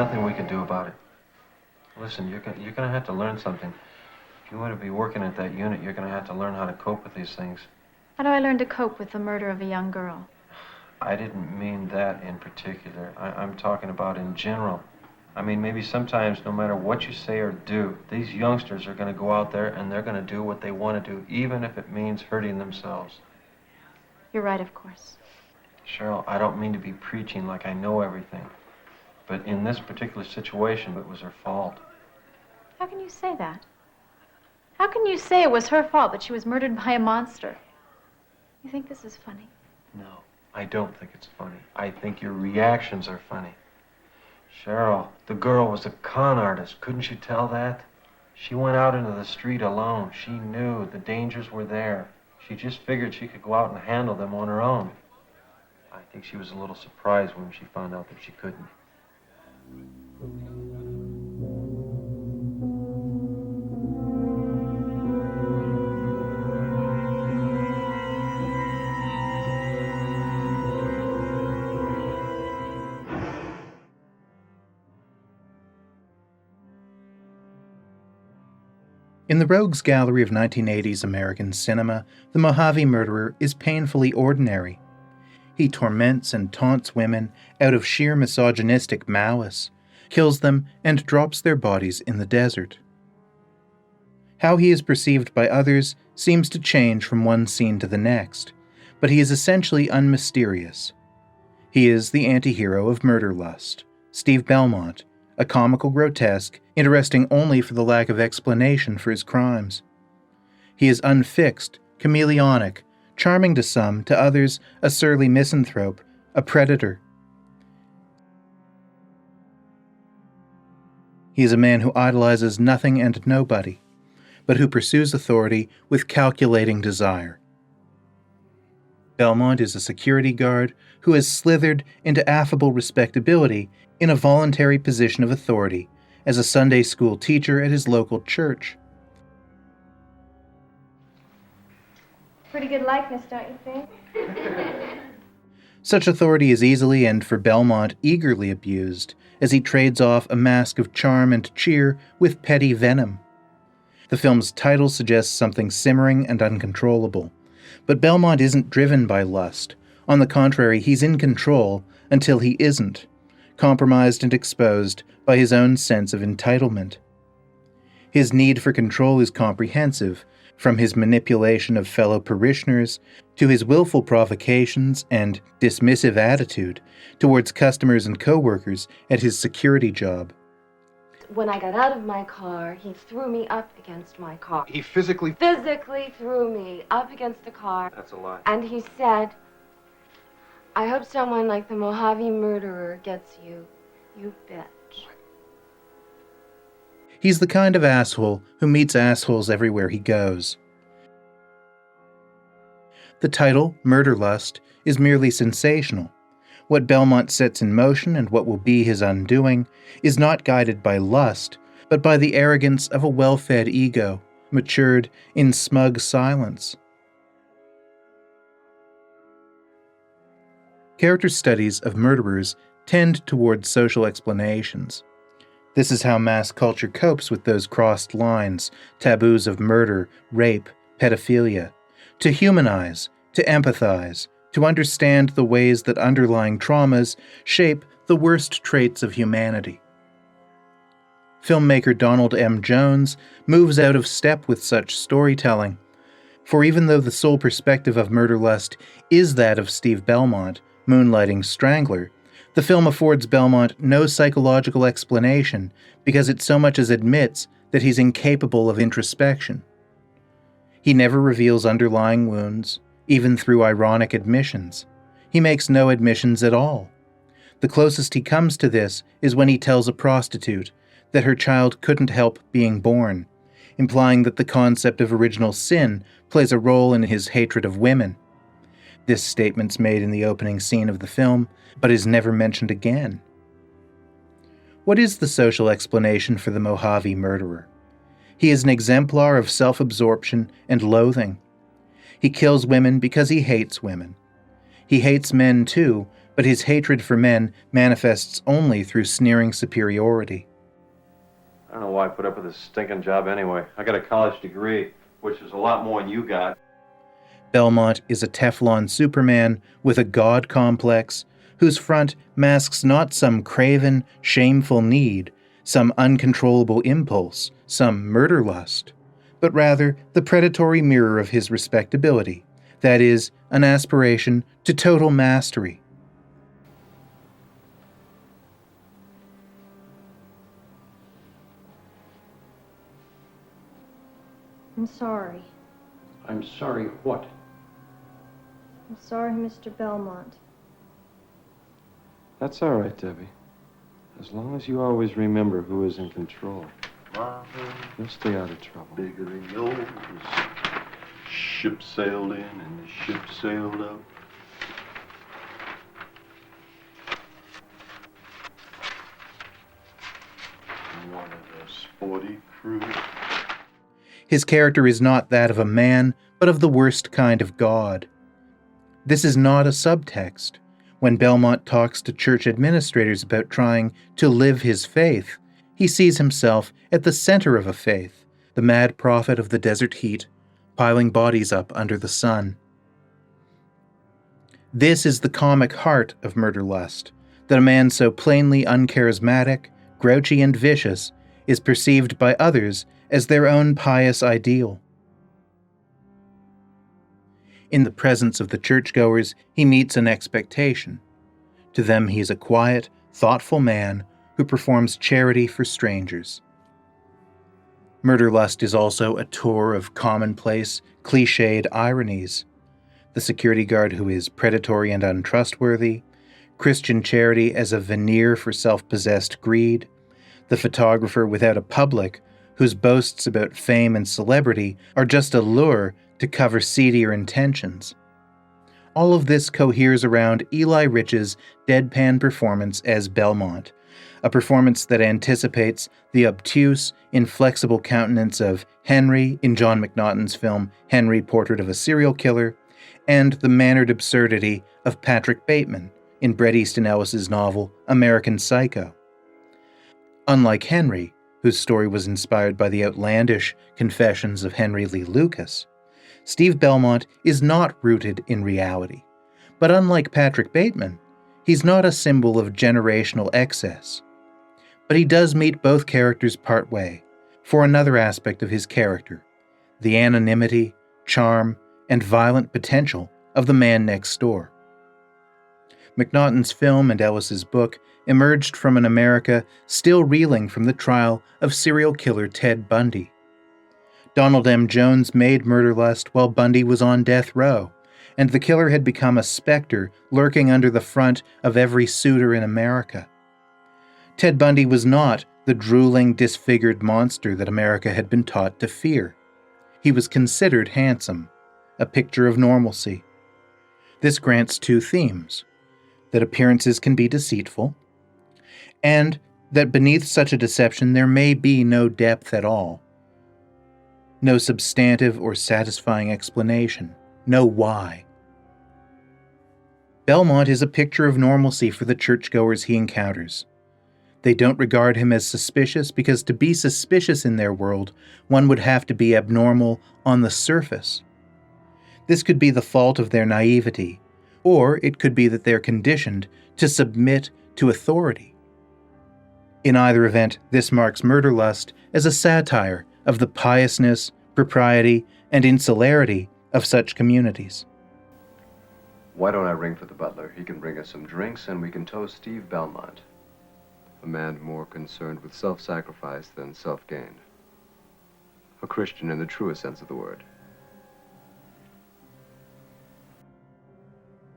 nothing we can do about it. Listen, you're gonna have to learn something. If you want to be working at that unit, you're gonna have to learn how to cope with these things. How do I learn to cope with the murder of a young girl? I didn't mean that in particular. I'm talking about in general. I mean, maybe sometimes, no matter what you say or do, these youngsters are going to go out there and they're going to do what they want to do, even if it means hurting themselves. You're right, of course. Cheryl, I don't mean to be preaching like I know everything, but in this particular situation, it was her fault. How can you say that? How can you say it was her fault that she was murdered by a monster? You think this is funny? No, I don't think it's funny. I think your reactions are funny. Cheryl, the girl was a con artist. Couldn't you tell that? She went out into the street alone. She knew the dangers were there. She just figured she could go out and handle them on her own. I think she was a little surprised when she found out that she couldn't. In the rogues gallery of 1980s American cinema, the Mojave Murderer is painfully ordinary. He torments and taunts women out of sheer misogynistic malice, kills them, and drops their bodies in the desert. How he is perceived by others seems to change from one scene to the next, but he is essentially unmysterious. He is the anti-hero of MurderLust, Steve Belmont, a comical grotesque, interesting only for the lack of explanation for his crimes. He is unfixed, chameleonic, charming to some, to others a surly misanthrope, a predator. He is a man who idolizes nothing and nobody, but who pursues authority with calculating desire. Belmont is a security guard who has slithered into affable respectability in a voluntary position of authority as a Sunday school teacher at his local church. Pretty good likeness, don't you think? Such authority is easily and, for Belmont, eagerly abused as he trades off a mask of charm and cheer with petty venom. The film's title suggests something simmering and uncontrollable, but Belmont isn't driven by lust. On the contrary, he's in control until he isn't, compromised and exposed by his own sense of entitlement. His need for control is comprehensive, from his manipulation of fellow parishioners to his willful provocations and dismissive attitude towards customers and co-workers at his security job. When I got out of my car, he threw me up against my car. He physically Threw me up against the car. That's a lie. And he said, I hope someone like the Mojave Murderer gets you, you bitch. He's the kind of asshole who meets assholes everywhere he goes. The title, MurderLust, is merely sensational. What Belmont sets in motion and what will be his undoing is not guided by lust, but by the arrogance of a well-fed ego, matured in smug silence. Character studies of murderers tend towards social explanations. This is how mass culture copes with those crossed lines, taboos of murder, rape, pedophilia, to humanize, to empathize, to understand the ways that underlying traumas shape the worst traits of humanity. Filmmaker Donald M. Jones moves out of step with such storytelling, for even though the sole perspective of MurderLust is that of Steve Belmont, moonlighting strangler, the film affords Belmont no psychological explanation because it so much as admits that he's incapable of introspection. He never reveals underlying wounds, even through ironic admissions. He makes no admissions at all. The closest he comes to this is when he tells a prostitute that her child couldn't help being born, implying that the concept of original sin plays a role in his hatred of women. This statement's made in the opening scene of the film, but is never mentioned again. What is the social explanation for the Mojave Murderer? He is an exemplar of self-absorption and loathing. He kills women because he hates women. He hates men, too, but his hatred for men manifests only through sneering superiority. I don't know why I put up with this stinking job anyway. I got a college degree, which is a lot more than you got. Belmont is a Teflon Superman with a god complex, whose front masks not some craven, shameful need, some uncontrollable impulse, some murderlust, but rather the predatory mirror of his respectability, that is, an aspiration to total mastery. I'm sorry. I'm sorry what? I'm sorry, Mr. Belmont. That's all right, Debbie. As long as you always remember who is in control, you'll stay out of trouble. Bigger than yours. Ship sailed in and the ship sailed out. One of the sporty crew. His character is not that of a man, but of the worst kind of God. This is not a subtext. When Belmont talks to church administrators about trying to live his faith, he sees himself at the center of a faith, the mad prophet of the desert heat, piling bodies up under the sun. This is the comic heart of MurderLust, that a man so plainly uncharismatic, grouchy, and vicious is perceived by others as their own pious ideal. In the presence of the churchgoers, he meets an expectation. To them, he is a quiet, thoughtful man who performs charity for strangers. MurderLust is also a tour of commonplace, cliched ironies. The security guard who is predatory and untrustworthy, Christian charity as a veneer for self-possessed greed, the photographer without a public whose boasts about fame and celebrity are just a lure to cover seedier intentions. All of this coheres around Eli Rich's deadpan performance as Belmont, a performance that anticipates the obtuse, inflexible countenance of Henry in John McNaughton's film Henry, Portrait of a Serial Killer, and the mannered absurdity of Patrick Bateman in Bret Easton Ellis's novel American Psycho. Unlike Henry, whose story was inspired by the outlandish confessions of Henry Lee Lucas, Steve Belmont is not rooted in reality. But unlike Patrick Bateman, he's not a symbol of generational excess. But he does meet both characters partway, for another aspect of his character, the anonymity, charm, and violent potential of the man next door. McNaughton's film and Ellis's book emerged from an America still reeling from the trial of serial killer Ted Bundy. Donald M. Jones made MurderLust while Bundy was on death row, and the killer had become a specter lurking under the front of every suitor in America. Ted Bundy was not the drooling, disfigured monster that America had been taught to fear. He was considered handsome, a picture of normalcy. This grants two themes: that appearances can be deceitful, and that beneath such a deception there may be no depth at all. No substantive or satisfying explanation. No why. Belmont is a picture of normalcy for the churchgoers he encounters. They don't regard him as suspicious because to be suspicious in their world, one would have to be abnormal on the surface. This could be the fault of their naivety, or it could be that they're conditioned to submit to authority. In either event, this marks MurderLust as a satire of the piousness, propriety, and insularity of such communities. Why don't I ring for the butler? He can bring us some drinks and we can toast Steve Belmont. A man more concerned with self-sacrifice than self-gain. A Christian in the truest sense of the word.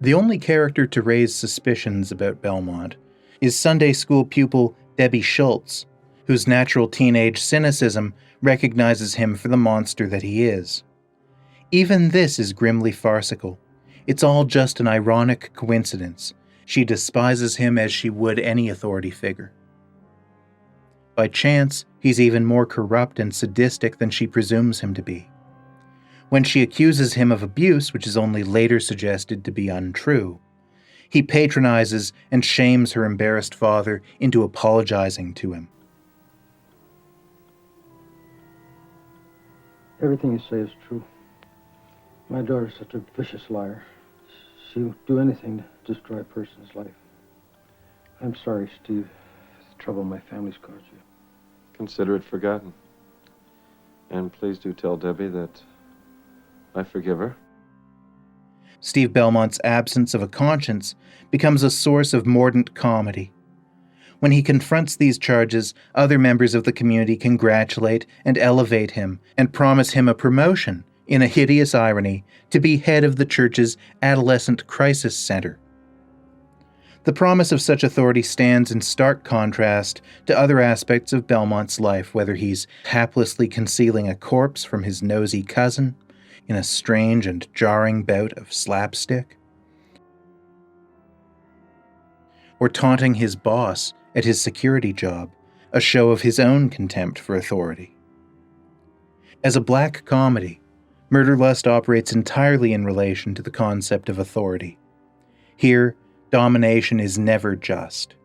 The only character to raise suspicions about Belmont is Sunday school pupil Debbie Schultz, whose natural teenage cynicism recognizes him for the monster that he is. Even this is grimly farcical. It's all just an ironic coincidence. She despises him as she would any authority figure. By chance, he's even more corrupt and sadistic than she presumes him to be. When she accuses him of abuse, which is only later suggested to be untrue, He patronizes and shames her embarrassed father into apologizing to him. Everything you say is true. My daughter's such a vicious liar. She would do anything to destroy a person's life. I'm sorry, Steve, for the trouble my family's caused you. Consider it forgotten. And please do tell Debbie that I forgive her. Steve Belmont's absence of a conscience becomes a source of mordant comedy. When he confronts these charges, other members of the community congratulate and elevate him and promise him a promotion, in a hideous irony, to be head of the church's adolescent crisis center. The promise of such authority stands in stark contrast to other aspects of Belmont's life, whether he's haplessly concealing a corpse from his nosy cousin in a strange and jarring bout of slapstick, or taunting his boss at his security job, a show of his own contempt for authority. As a black comedy, MurderLust operates entirely in relation to the concept of authority. Here, domination is never just.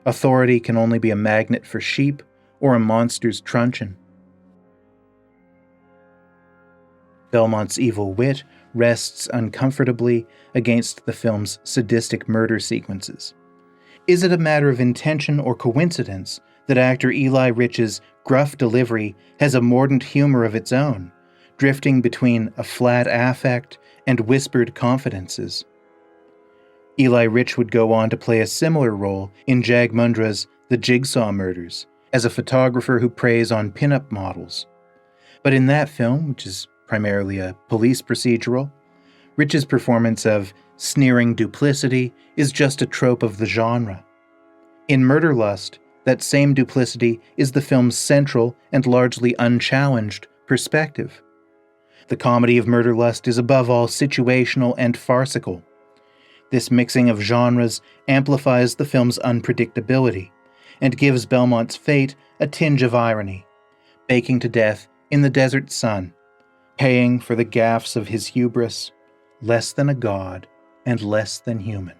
Authority can only be a magnet for sheep or a monster's truncheon. Belmont's evil wit rests uncomfortably against the film's sadistic murder sequences. Is it a matter of intention or coincidence that actor Eli Rich's gruff delivery has a mordant humor of its own, drifting between a flat affect and whispered confidences? Eli Rich would go on to play a similar role in Jag Mundra's The Jigsaw Murders, as a photographer who preys on pin-up models. But in that film, which is primarily a police procedural, Rich's performance of sneering duplicity is just a trope of the genre. In MurderLust, that same duplicity is the film's central and largely unchallenged perspective. The comedy of MurderLust is above all situational and farcical. This mixing of genres amplifies the film's unpredictability and gives Belmont's fate a tinge of irony, baking to death in the desert sun, paying for the gaffes of his hubris, less than a god and less than human.